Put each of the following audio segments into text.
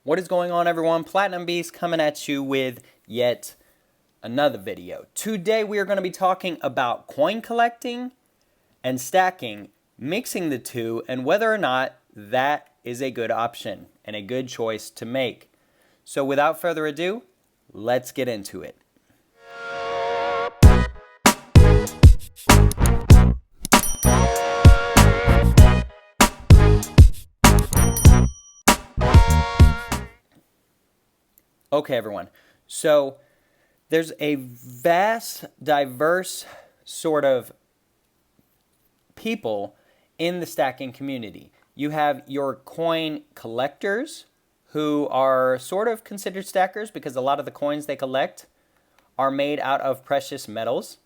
What is going on, everyone? Platinum Beast coming at you with yet another video. Today we are going to be talking about coin collecting and stacking, mixing the two, and whether or not that is a good option and a good choice to make. So without further ado, let's get into it. Okay, everyone. So there's a vast, diverse sort of people in the stacking community. You have your coin collectors who are sort of considered stackers because a lot of the coins they collect are made out of precious metals.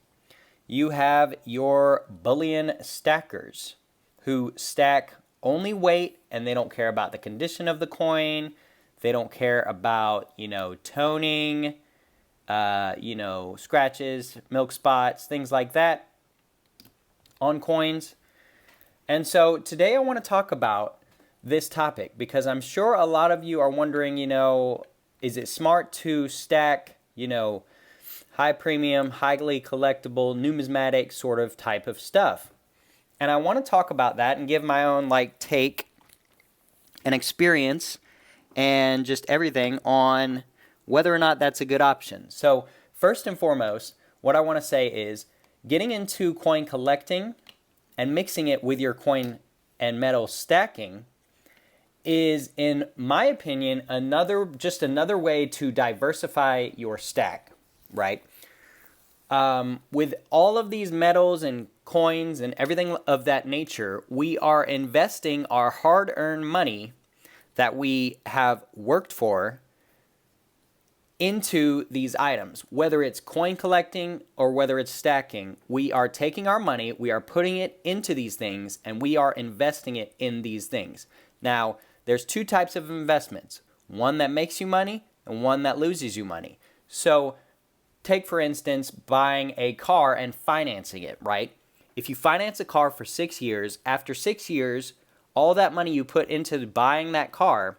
You have your bullion stackers who stack only weight and they don't care about the condition of the coin. They don't care about, toning, scratches, milk spots, things like that on coins. And so today I want to talk about this topic because I'm sure a lot of you are wondering, is it smart to stack, high premium, highly collectible, numismatic sort of type of stuff? And I want to talk about that and give my own take and experience and just everything on whether or not that's a good option. So first and foremost, what I want to say is getting into coin collecting and mixing it with your coin and metal stacking is, in my opinion, another way to diversify your stack, right? With all of these metals and coins and everything of that nature, we are investing our hard-earned money that we have worked for into these items. Whether it's coin collecting or whether it's stacking, we are taking our money, we are putting it into these things, and we are investing it in these things. Now, there's two types of investments. One that makes you money and one that loses you money. So, take for instance, buying a car and financing it, right? If you finance a car for 6 years, after 6 years, all that money you put into buying that car,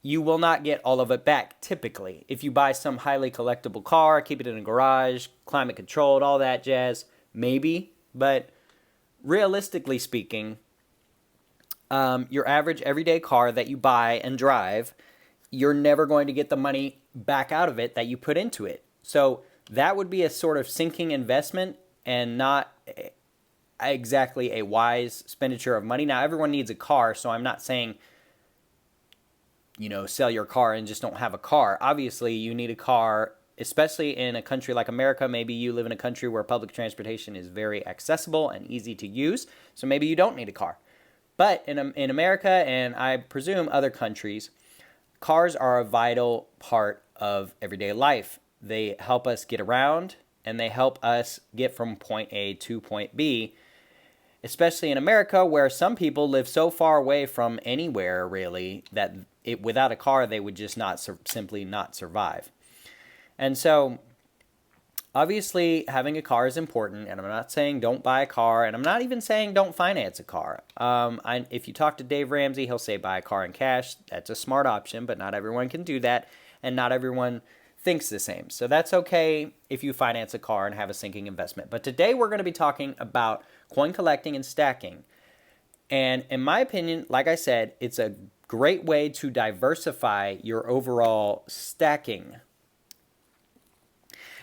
you will not get all of it back typically. If you buy some highly collectible car, keep it in a garage, climate controlled, all that jazz, maybe. But realistically speaking, your average everyday car that you buy and drive, you're never going to get the money back out of it that you put into it. So that would be a sort of sinking investment and not exactly a wise expenditure of money. Now, everyone needs a car, so I'm not saying, sell your car and just don't have a car. Obviously, you need a car, especially in a country like America. Maybe you live in a country where public transportation is very accessible and easy to use, so maybe you don't need a car. But in America, and I presume other countries, cars are a vital part of everyday life. They help us get around, and they help us get from point A to point B, especially in America, where some people live so far away from anywhere, really, that without a car, they would just simply not survive. And so, obviously, having a car is important, and I'm not saying don't buy a car, and I'm not even saying don't finance a car. If you talk to Dave Ramsey, he'll say buy a car in cash. That's a smart option, but not everyone can do that, and not everyone thinks the same. So that's okay if you finance a car and have a sinking investment. But today we're going to be talking about coin collecting and stacking. And in my opinion, like I said, it's a great way to diversify your overall stacking.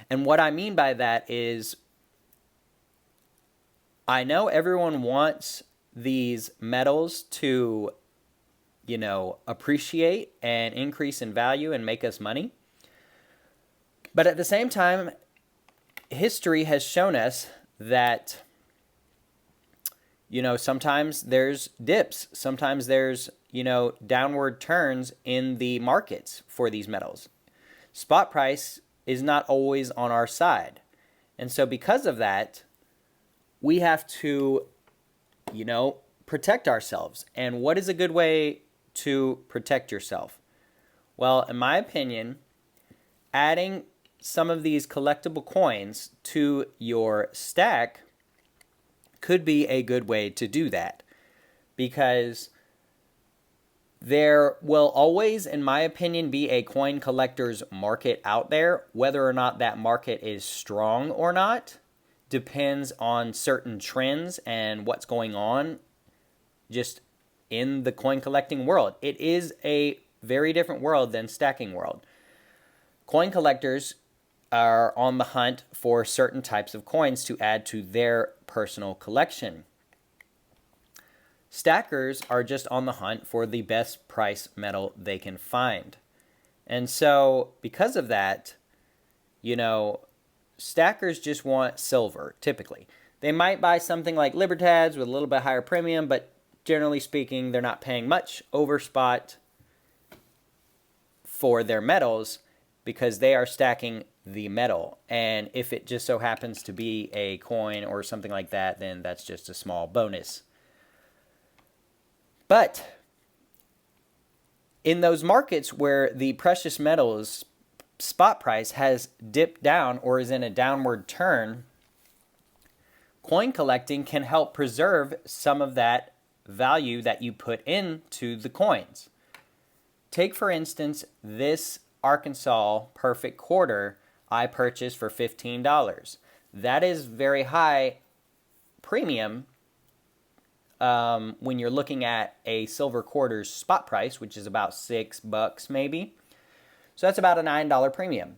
And what I mean by that is, I know everyone wants these metals to, appreciate and increase in value and make us money. But at the same time, history has shown us that, sometimes there's dips. Sometimes there's, downward turns in the markets for these metals. Spot price is not always on our side. And so because of that, we have to, protect ourselves. And what is a good way to protect yourself? Well, in my opinion, adding some of these collectible coins to your stack could be a good way to do that, because There will always, in my opinion, be a coin collector's market out there. Whether or not that market is strong or not depends on certain trends and what's going on just in the coin collecting world. It is a very different world than stacking world. Coin collectors are on the hunt for certain types of coins to add to their personal collection. Stackers are just on the hunt for the best price metal they can find. And so because of that, stackers just want silver, typically. They might buy something like Libertads with a little bit higher premium, but generally speaking, they're not paying much over spot for their metals because they are stacking the metal. And if it just so happens to be a coin or something like that, then that's just a small bonus. But in those markets where the precious metals spot price has dipped down or is in a downward turn, coin collecting can help preserve some of that value that you put into the coins. Take, for instance, this Arkansas Perfect Quarter I purchased for $15. That is very high premium when you're looking at a silver quarter's spot price, which is about $6 maybe. So that's about a $9 premium.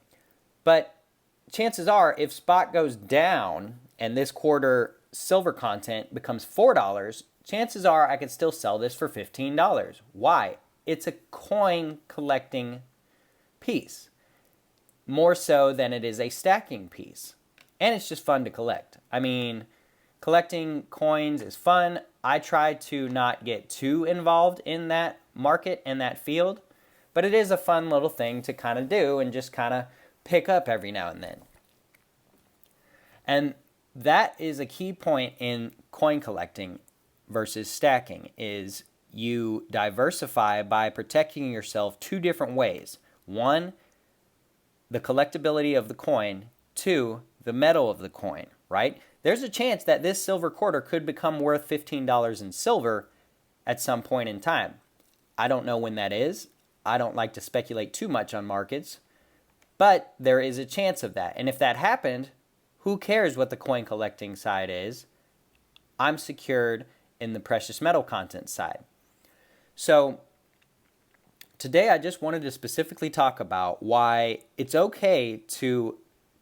But chances are, if spot goes down and this quarter silver content becomes $4, chances are I could still sell this for $15. Why? It's a coin collecting piece, more so than it is a stacking piece. And it's just fun to collect. I mean, collecting coins is fun. I try to not get too involved in that market and that field, but it is a fun little thing to kind of do and just kind of pick up every now and then. And that is a key point in coin collecting versus stacking, is you diversify by protecting yourself two different ways. One, the collectability of the coin. Two, the metal of the coin, right? There's a chance that this silver quarter could become worth $15 in silver at some point in time. I don't know when that is. I don't like to speculate too much on markets, but there is a chance of that. And if that happened, who cares what the coin collecting side is? I'm secured in the precious metal content side. So today I just wanted to specifically talk about why it's okay to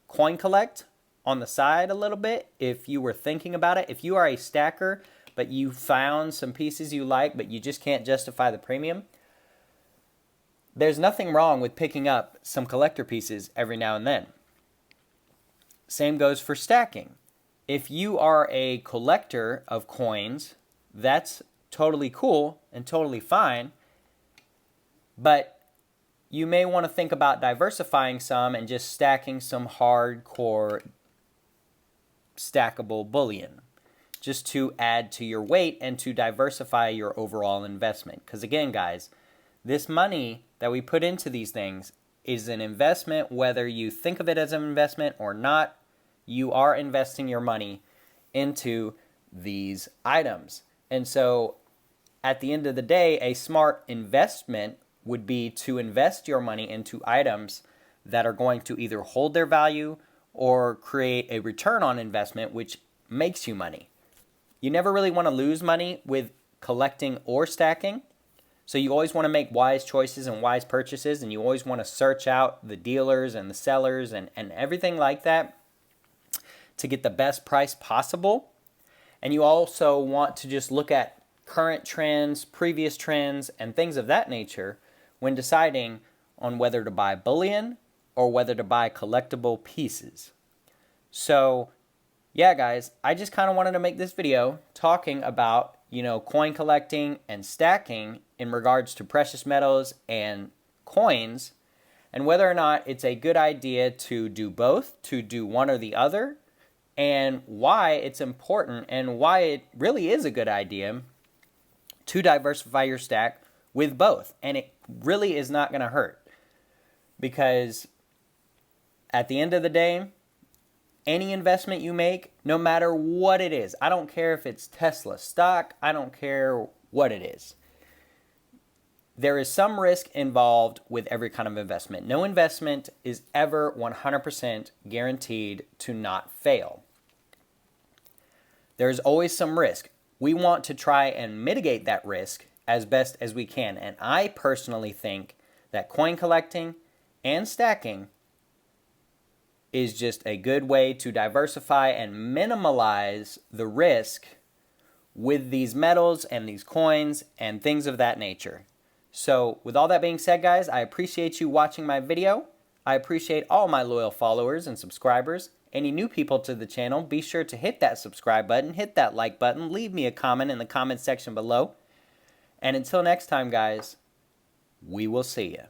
coin collect on the side a little bit if you were thinking about it. If you are a stacker but you found some pieces you like but you just can't justify the premium, there's nothing wrong with picking up some collector pieces every now and then. Same goes for stacking. If you are a collector of coins, that's totally cool and totally fine, but you may want to think about diversifying some and just stacking some hardcore stackable bullion just to add to your weight and to diversify your overall investment. Because again, guys, this money that we put into these things is an investment. Whether you think of it as an investment or not, you are investing your money into these items. And so at the end of the day, a smart investment would be to invest your money into items that are going to either hold their value or create a return on investment which makes you money. You never really want to lose money with collecting or stacking. So you always want to make wise choices and wise purchases, and you always want to search out the dealers and the sellers and everything like that to get the best price possible. And you also want to just look at current trends, previous trends, and things of that nature when deciding on whether to buy bullion or whether to buy collectible pieces. So, yeah, guys, I just kind of wanted to make this video talking about, coin collecting and stacking in regards to precious metals and coins, and whether or not it's a good idea to do both, to do one or the other, and why it's important and why it really is a good idea to diversify your stack with both. And it really is not going to hurt, because at the end of the day, any investment you make, no matter what it is, I don't care if it's Tesla stock, I don't care what it is, there is some risk involved with every kind of investment. No investment is ever 100% guaranteed to not fail. There's always some risk. We want to try and mitigate that risk as best as we can. And I personally think that coin collecting and stacking is just a good way to diversify and minimize the risk with these metals and these coins and things of that nature. So with all that being said, guys, I appreciate you watching my video. I appreciate all my loyal followers and subscribers. Any new people to the channel, be sure to hit that subscribe button, hit that like button, leave me a comment in the comment section below. And until next time, guys, we will see you.